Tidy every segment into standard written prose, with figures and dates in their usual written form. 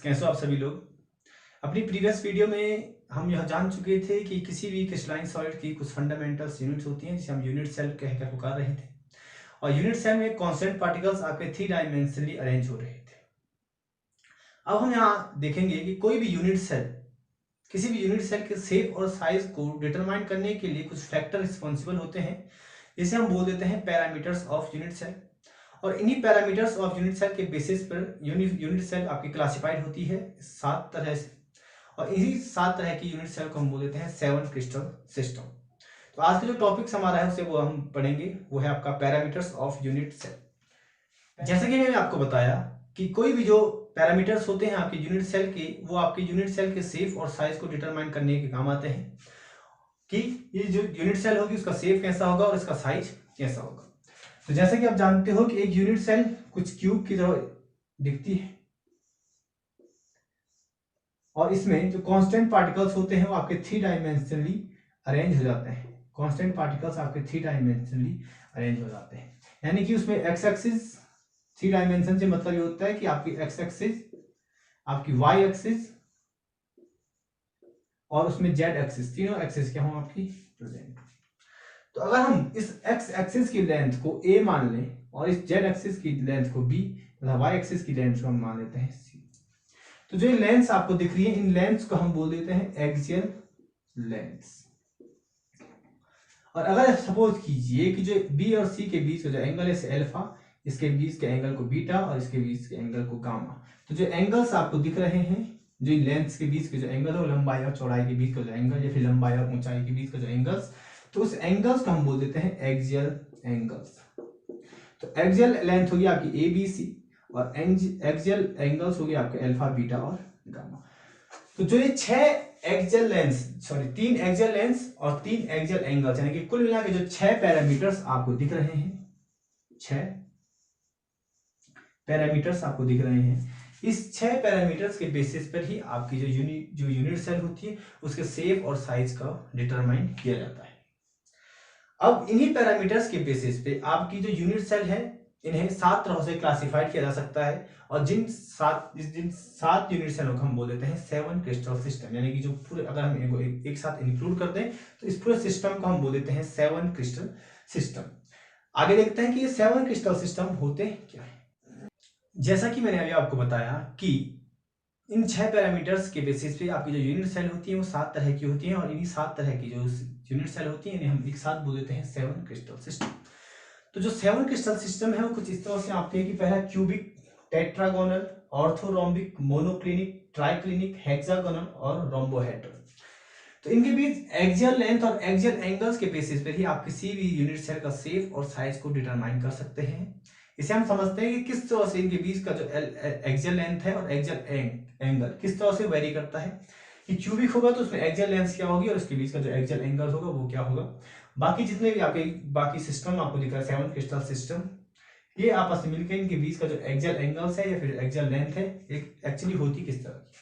कैसे हो आप सभी लोग। अपनी प्रीवियस वीडियो में हम यह जान चुके थे कि किसी भी क्रिस्टलाइन सॉलिड की कुछ फंडामेंटल्स यूनिट्स होती हैं जिसे हम यूनिट सेल कहकर पुकार रहे थे, और यूनिट सेल में कांस्टेंट पार्टिकल्स आपके 3 डायमेंशनली अरेंज हो रहे थे। अब हम यहाँ देखेंगे कि कोई भी यूनिट सेल, किसी भी यूनिट सेल के शेप और साइज को डिटरमाइन करने के लिए कुछ फैक्टर रिस्पॉन्सिबल होते हैं, जिसे हम बोल देते हैं पैरामीटर्स ऑफ यूनिट सेल। और इन्हीं पैरामीटर्स ऑफ यूनिट सेल के बेसिस पर यूनिट सेल आपकी क्लासिफाइड होती है 7 तरह से, और इन्हीं 7 तरह की यूनिट सेल को हम बोल देते हैं 7 क्रिस्टल सिस्टम। तो आज का जो टॉपिक्स हमारा है उसे वो हम पढ़ेंगे, वो है आपका पैरामीटर्स ऑफ यूनिट सेल। जैसे कि मैंने आपको बताया कि कोई भी जो पैरामीटर्स होते हैं आपके यूनिट सेल के, वो आपके यूनिट सेल के शेप और साइज को डिटरमाइन करने के काम आते हैं कि ये जो यूनिट सेल होगी उसका शेप कैसा होगा और इसका साइज कैसा होगा। तो जैसे कि आप जानते हो कि एक यूनिट सेल कुछ क्यूब की तरह दिखती है, और इसमें जो कांस्टेंट पार्टिकल्स होते हैं वो आपके 3 डायमेंशनली अरेंज हो जाते हैं। कांस्टेंट पार्टिकल्स आपके 3 डायमेंशनली अरेंज हो जाते हैं, यानी कि उसमें एक्स एक्सिस 3 डायमेंशन से मतलब ये होता है कि आपकी एक्स एक्सिस, आपकी वाई एक्सिस और उसमें जेड एक्सिस, तीनों एक्सिस क्या हो आपकी प्रेजेंट। तो अगर हम इस एक्स एक्सिस की लेंथ को a मान लें और इस जेड एक्सिस की लेंथ को b तथा वाई एक्सिस की लेंथ को हम मान लेते हैं c, तो जो लेंथ्स आपको दिख रही है इन लेंथ्स को हम बोल देते हैं एक्सियल लेंथ्स। और अगर सपोज कीजिए कि जो b और c के बीच का जो एंगल है अल्फा, इसके बीच के एंगल को बीटा और इसके बीच के एंगल को गामा, तो जो एंगल्स आपको दिख रहे हैं, जो लेंथ्स के बीच के जो एंगल हो, लंबाई और चौड़ाई के बीच का जो एंगल या फिर लंबाई और ऊंचाई के बीच का जो एंगल्स, तो उस एंगल्स को हम बोल देते हैं एक्सियल एंगल्स। तो एक्सियल लेंथ होगी आपकी ए बी सी और एक्सियल एंगल्स होगी आपके अल्फा बीटा और गामा। तो जो ये 3 एक्सियल लेंस और 3 एक्सियल एंगल्स, यानी कि कुल मिला के जो 6 पैरामीटर्स आपको दिख रहे हैं, 6 पैरामीटर्स आपको दिख रहे हैं, इस 6 पैरामीटर्स के बेसिस पर ही आपकी जो यूनिट सेल होती है उसके शेप और साइज का डिटरमाइन किया जाता है। अब इन्हीं पैरामीटर्स के बेसिस पे आपकी जो यूनिट सेल है इन्हें 7 तरह से क्लासिफाइड किया जा सकता है, और जिन 7 यूनिट सेलों को हम बोल देते हैं 7 क्रिस्टल सिस्टम, यानी कि जो पूरे अगर हम इनको एक साथ इंक्लूड कर दें तो इस पूरे सिस्टम को हम बोल देते हैं 7 क्रिस्टल सिस्टम। आगे देखते हैं कि ये 7 क्रिस्टल सिस्टम होते क्या है। जैसा कि मैंने अभी आपको बताया कि इन 6 पैरामीटर्स के बेसिस पे आपकी जो यूनिट सेल होती है वो 7 तरह की होती हैं, और इन्हीं 7 तरह की जो यूनिट सेल होती है इन्हें हम एक साथ बोल देते हैं 7 क्रिस्टल सिस्टम। तो जो 7 क्रिस्टल सिस्टम है वो कुछ इस तरह से आपके हैं कि पहला cubic, tetragonal, orthorhombic, monoclinic, triclinic, hexagonal और रोम्बोहेड्रल। तो इनके बीच एक्सियल लेंथ और एक्सियल एंगल्स के बेसिस पर ही आप किसी भी यूनिट सेल का शेप और साइज को डिटरमाइन कर सकते हैं। इसे हम समझते हैं कि किस तरह से इनके बीच का जो एक्सियल लेंथ है और एक्सियल एंगल किस तरह से वेरी करता है। कि क्यूबिक होगा तो उसमें एक्सियल लेंथ क्या होगी और उसके बीच का जो एक्सियल एंगल होगा वो क्या होगा। बाकी जितने भी आपके बाकी सिस्टम आपको दिख रहा है 7 क्रिस्टल सिस्टम, ये आपस में मिलकर इनके बीच का जो एक्सियल एंगल्स है या फिर एक्सियल लेंथ है एक एक्चुअली होती किस तरह की।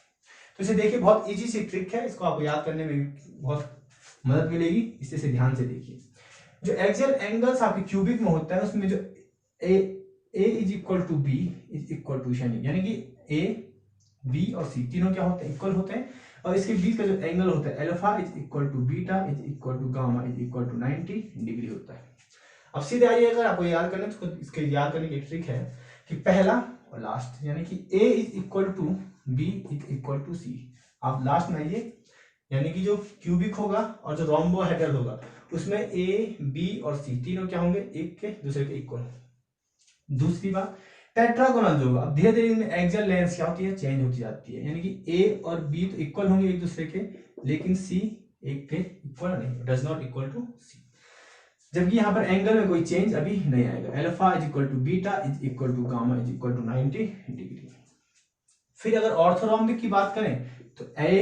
तो इसे देखिए, बहुत इजी सी ट्रिक है, इसको आपको याद करने में बहुत मदद मिलेगी, इसे ध्यान से देखिए। जो एक्सियल एंगल्स आपके क्यूबिक में होता है उसमें जो A is equal to B is equal to, यानी कि ए बी और सी तीनों क्या होते हैं, इक्वल होते हैं, और इसके बीच का जो एंगल होता है alpha is equal to beta is equal to gamma is equal to 90 degree होता है। अब सीधे आइए, अगर आपको याद करना तो इसके याद करने की एक ट्रिक है कि पहला और लास्ट, यानी कि a is equal to B is equal to C, आप लास्ट में आइए, यानी कि जो क्यूबिक होगा और जो रोम्बोहेड्रल होगा उसमें a b और c तीनों क्या होंगे, एक के दूसरे के इक्वल। दूसरी बात, टेट्रागोनल जो होगा, अब धीरे धीरे इनमें एक्सियल लेंथ क्या होती है, चेंज होती जाती है, यानी कि a और b तो इक्वल होंगे एक दूसरे के, लेकिन c एक के इक्वल नहीं, does not equal to c, जबकि यहाँ पर एंगल में कोई चेंज अभी नहीं आएगा। Alpha is equal to beta is equal to gamma is equal to 90 degree. फिर अगर ऑर्थोरोम्बिक की बात करें तो a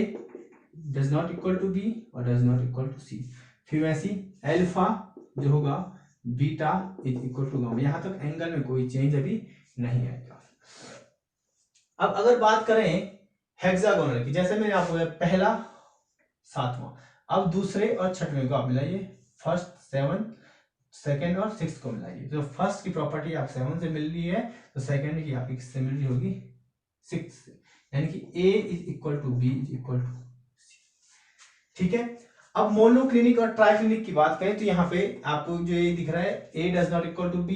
does not equal to b और does not equal to c, फिर वैसी अल्फा जो होगा beta is equal to gamma, यहां तक एंगल में कोई चेंज अभी नहीं आएगा। अब अगर बात करें हेक्सागोनल की, जैसे मैंने आपको पहला 7वां, अब दूसरे और छठवें को आप मिलाइए, फर्स्ट 7 सेकेंड और 6 को मिलाइए, तो फर्स्ट की प्रॉपर्टी आप 7 से मिल रही है तो सेकेंड की आपकी किससे मिल रही होगी, 6 से, यानी कि A is equal to B is equal to C। ठीक है, अब मोनोक्लिनिक और ट्राइक्लिनिक की बात करें तो यहाँ पे आपको जो ये दिख रहा है A does not equal to B,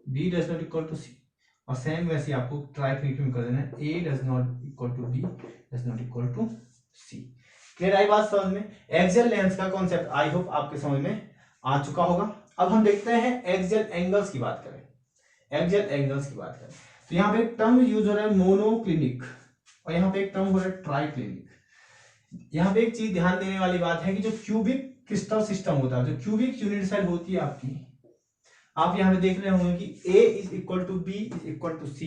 B does not equal to C, और सेम वैसे आपको ट्राइक्लिनिक में कर देना है A does not equal to B does not equal to C। Clear आई बात समझ में? एक्सियल लेंस का कॉन्सेप्ट आई होप आपके समझ में आ चुका होगा। अब हम देखते हैं एक्सियल एंगल्स की बात करें। एक्सियल एंगल्स की बात करें तो यहाँ पे एक टर्म यूज हो रहा है मोनोक्लिनिक, और यहाँ पे एक टर्म हो रहा है ट्राइक्लिनिक। यहाँ पे एक चीज ध्यान देने वाली बात है कि जो क्यूबिक क्रिस्टल सिस्टम होता है, जो क्यूबिक यूनिट सेल होती है आपकी, आप यहाँ पे देख रहे होंगे कि A is equal to B is equal to C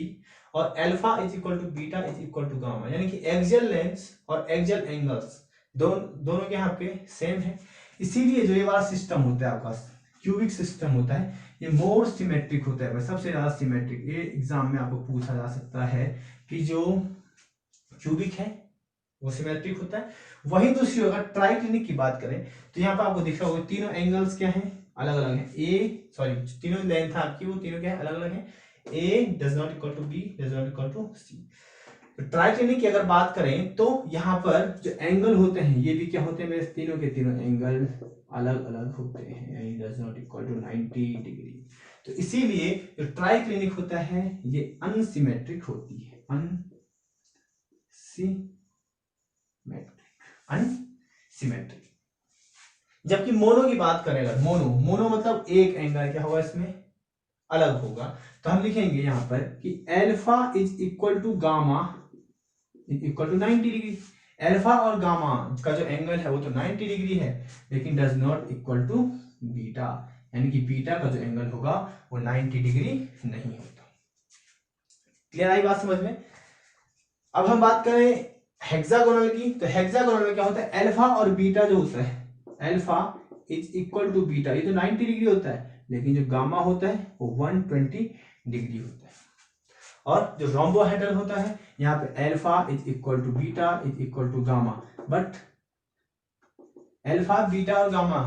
और alpha is equal to beta is equal to gamma, यानी कि एक्सियल लेंस और एक्सियल एंगल्स दोनों के यहाँ पे सेम है। इसीलिए जो ये वाला सिस्टम होता है आपका क्यूबिक सिस्टम होता है, ये मोर सिमेट्रिक होता है, सबसे ज्यादा सिमेट्रिक। ये एग्जाम में आपको पूछा जा सकता है कि जो क्यूबिक है वो सिमेट्रिक होता है। वही दूसरी अगर ट्राइक्लिनिक की बात करें तो यहाँ पर आपको दिख रहा होगा तीनों एंगल्स क्या हैं, अलग अलग है। तीनों लेंथ है आपकी, वो तीनों क्या है, अलग अलग है। A does not equal to B does not equal to C। Triclinic की अगर बात करें तो यहाँ पर जो एंगल होते हैं ये भी क्या होते हैं, मेरे तीनों के तीनों एंगल अलग अलग होते हैं, यानी does not equal to 90 degree. तो इसीलिए जो ट्राइक्लिनिक होता है ये अनसिमेट्रिक होती है, अनसिमेट्रिक। जबकि मोनो की बात करें, अगर मोनो मतलब एक एंगल क्या होगा इसमें अलग होगा, तो हम लिखेंगे यहां पर कि alpha is equal to gamma is equal to 90 degree. Alpha और गामा का जो एंगल है वो तो 90 डिग्री है, लेकिन does not equal to beta, यानी कि बीटा का जो एंगल होगा वो 90 डिग्री नहीं होता। क्लियर आई बात समझ में? अब हम बात करें हेक्सागोनल की, तो हेक्सागोनल में क्या होता है, अल्फा और बीटा जो होता है, alpha is equal to beta, ये तो 90 डिग्री होता है, लेकिन जो गामा होता है वो 120 डिग्री होता है। और जो रोम्बोहेड्रल होता है यहाँ पे alpha is equal to beta is equal to gamma, but alpha beta और गामा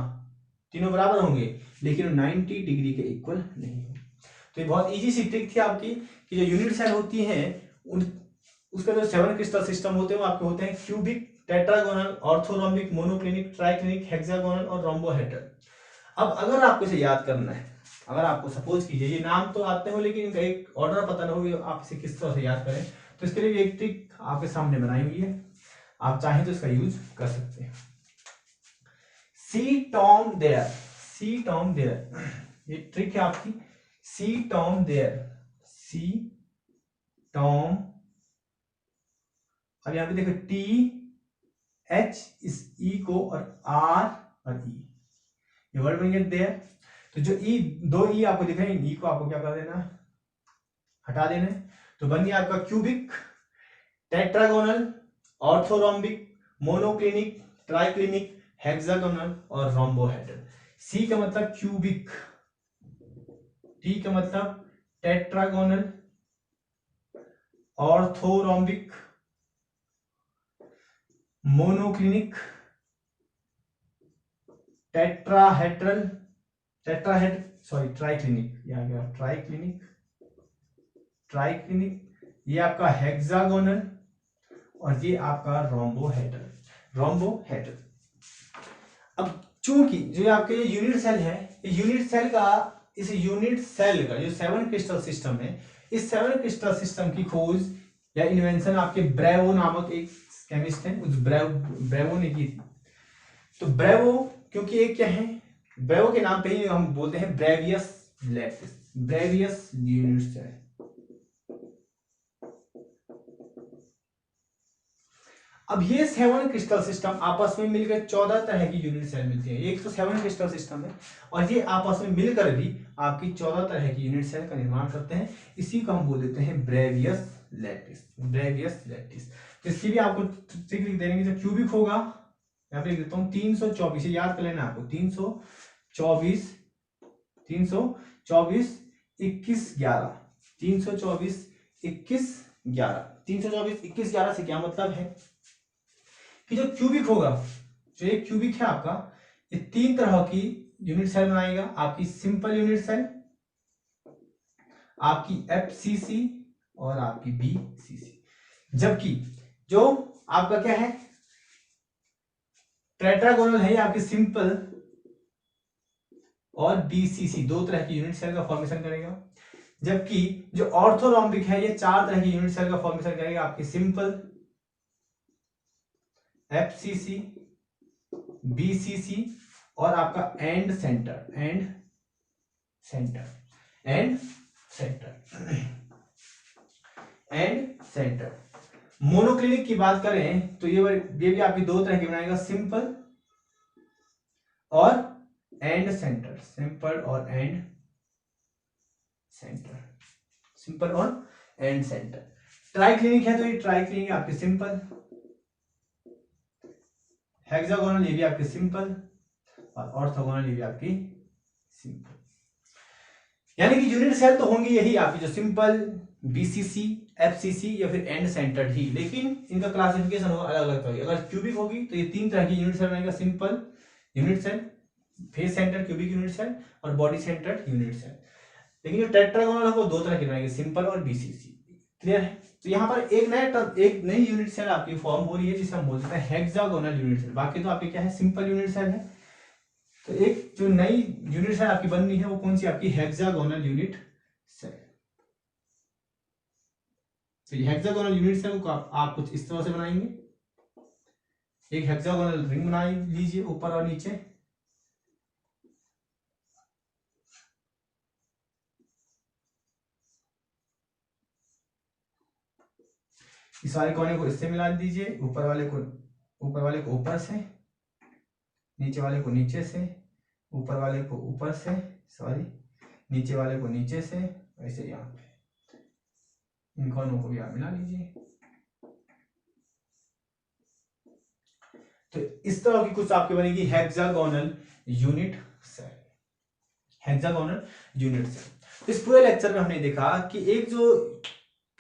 तीनों बराबर होंगे लेकिन 90 डिग्री के इक्वल नहीं होंगे। तो ये बहुत इजी सी ट्रिक थी आपकी कि जो यूनिट सेल होती है उसका जो 7 क्रिस्टल सिस्टम होते हैं वो आपके होते हैं cubic, tetragonal, orthorhombic, monoclinic, triclinic, hexagonal और रोम्बोहेड्रल। अब अगर आपको इसे याद करना है, अगर आपको सपोज कीजिए ये नाम तो आते हो लेकिन इनका एक ऑर्डर पता ना हो आप इसे किस तरह से याद करें, तो इसके लिए एक ट्रिक आपके सामने बनाई हुई है, आप चाहें तो इसका यूज कर सकते हैं। C Tom there, C Tom there, ये ट्रिक है आपकी। C Tom there, C Tom, अब यहाँ पे देखो टी एच इस ई को और आर और ई, ये वर्ड बन गया देयर। तो जो ई, दो ई आपको दिख रहे हैं, ई को आपको क्या कर देना, हटा देना है, तो बन गया आपका cubic, tetragonal, orthorhombic, monoclinic, triclinic, hexagonal और रोम्बोहेड्रल। सी का मतलब क्यूबिक, टी का मतलब tetragonal, orthorhombic, monoclinic, tetrahedral, triclinic, यहां गया ट्राइक्लिनिक, ये आपका हेक्सागोनल और ये आपका रोम्बोहेड्रल। अब चूंकि जो आपके यूनिट सेल है, यूनिट सेल का, इस यूनिट सेल का जो 7 क्रिस्टल सिस्टम है, इस 7 क्रिस्टल सिस्टम की खोज या इन्वेंशन आपके ब्रेवो नामक एक केमिस्ट है, उस ब्रेवो ने की थी। तो ब्रेवो, क्योंकि एक क्या है, ब्रेवो के नाम पे ही हम बोलते हैं Bravais lattice, Bravais unit cell. अब ये 7 क्रिस्टल सिस्टम आपस में मिलकर 14 तरह की यूनिट सेल मिलती है। एक तो 7 क्रिस्टल सिस्टम है और ये आपस में मिलकर भी आपकी 14 तरह की यूनिट सेल का निर्माण करते हैं। इसी को हम बोल देते हैं ब्रेवियस लैटिस, ब्रेवियस लैटिस। तो इसकी भी आपको ट्रिक लिख देंगे, जो क्यूबिक होगा यहाँ पे लिख देता हूँ 324, याद कर लेना आपको, 324 21 11, 324 21 11, 324 21 11 से क्या मतलब है कि जो क्यूबिक होगा, जो एक क्यूबिक है आपका, ये 3 तरह की यूनिट सेल बनाएगा। आपकी सिंपल यूनिट सेल, आपकी एफसीसी और आपकी बीसीसी। जबकि जो आपका क्या है टेट्रागोनल है, ये आपकी सिंपल और बीसीसी दो तरह की यूनिट सेल का फॉर्मेशन करेगा। जबकि जो ऑर्थोरोम्बिक है ये चार तरह की यूनिट सेल का फॉर्मेशन करेगा, आपकी सिंपल, एफसीसी, बीसीसी और आपका and centre, and centre, and centre, and centre. Monoclinic की बात करें तो ये भी आपकी दो तरह की बनाएगा, सिंपल और एंड सेंटर, सिंपल और एंड सेंटर, सिंपल और एंड सेंटर। ट्राइक्लिनिक है तो ये ट्राइक्लिनिक आपकी सिंपल, हेक्सागोनल ये भी आपकी सिंपल और ऑर्थोगोनल ये भी आपकी सिंपल। यानी कि यूनिट सेल तो होंगी यही आपकी जो सिंपल, बीसीसी, एफसीसी या फिर एंड सेंटर्ड ही, लेकिन इनका क्लासिफिकेशन होगा अलग अलग तरह की। अगर क्यूबिक होगी तो ये तीन तरह की यूनिट सेल बनेगा, simple unit cell, face centre cubic unit cell और बॉडी सेंटर्ड यूनिट सेल। लेकिन जो टेट्रागोनल है वो दो तरह की बनेंगे, सिंपल और बीसीसी। क्लियर है? तो यहाँ पर एक नई यूनिट सेल आपकी फॉर्म हो रही है जिसे हम बोलते हैं हेक्सागोनल यूनिट सेल। बाकी तो आपकी क्या है, सिंपल यूनिट सेल है। तो एक जो नई यूनिट सेल आपकी बन रही है वो कौन सी, आपकी हेक्सागोनल यूनिट सेल। तो ये हेक्सागोनल यूनिट सेल को आप कुछ इस तरह से बनाएंगे, एक हेक्सागोनल रिंग बना लीजिए ऊपर और नीचे, इस वाले कोने को इससे मिला दीजिए, ऊपर वाले को ऊपर से, नीचे वाले को नीचे से, ऊपर वाले को ऊपर से, सॉरी नीचे वाले को नीचे से, ऐसे यहाँ पे इन कोनों को भी आप मिला लीजिए। तो इस तरह की कुछ आपकी बनेगी hexagonal unit cell, hexagonal unit cell. तो इस पूरे लेक्चर में हमने देखा कि एक जो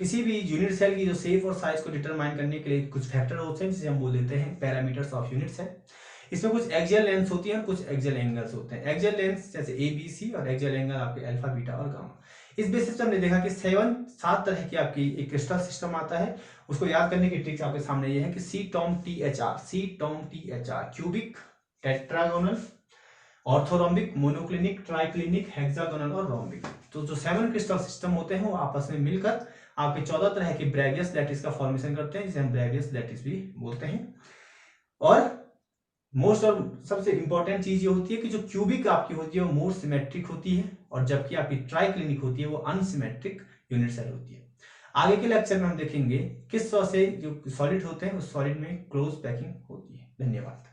किसी भी यूनिट सेल की जो शेप और साइज को डिटरमाइन करने के लिए कुछ फैक्टर होते हैं जिसे हम बोल देते हैं पैरामीटर्स ऑफ यूनिट सेल। इसमें कुछ एक्सियल लेंथ होती है और कुछ एक्सियल एंगल्स होते हैं। एक्सियल लेंथ जैसे ए बी सी और एक्सियल एंगल आपके अल्फा बीटा और गामा। इस बेसिस पे हमने देखा कि सात तरह की आपकी एक क्रिस्टल सिस्टम आता है। उसको याद करने की ट्रिक्स आपके सामने ये है कि C Tom T H R, cubic, tetragonal, orthorhombic, monoclinic, triclinic, hexagonal और रोम्बिक। तो जो 7 क्रिस्टल सिस्टम होते हैं वो आपस में मिलकर आपके 14 तरह के ब्रैगियस लैटिस का फॉर्मेशन करते हैं जिसे हम ब्रैगियस लैटिस भी बोलते हैं। और मोस्ट और सबसे इंपॉर्टेंट चीज ये होती है कि जो क्यूबिक आपकी होती है वो मोर सिमेट्रिक होती है और जबकि आपकी ट्राइक्लिनिक होती है वो अनसिमेट्रिक यूनिट सेल होती है। आगे के लेक्चर में हम देखेंगे किस तरह से जो सॉलिड होते हैं उस सॉलिड में क्लोज पैकिंग होती है। धन्यवाद।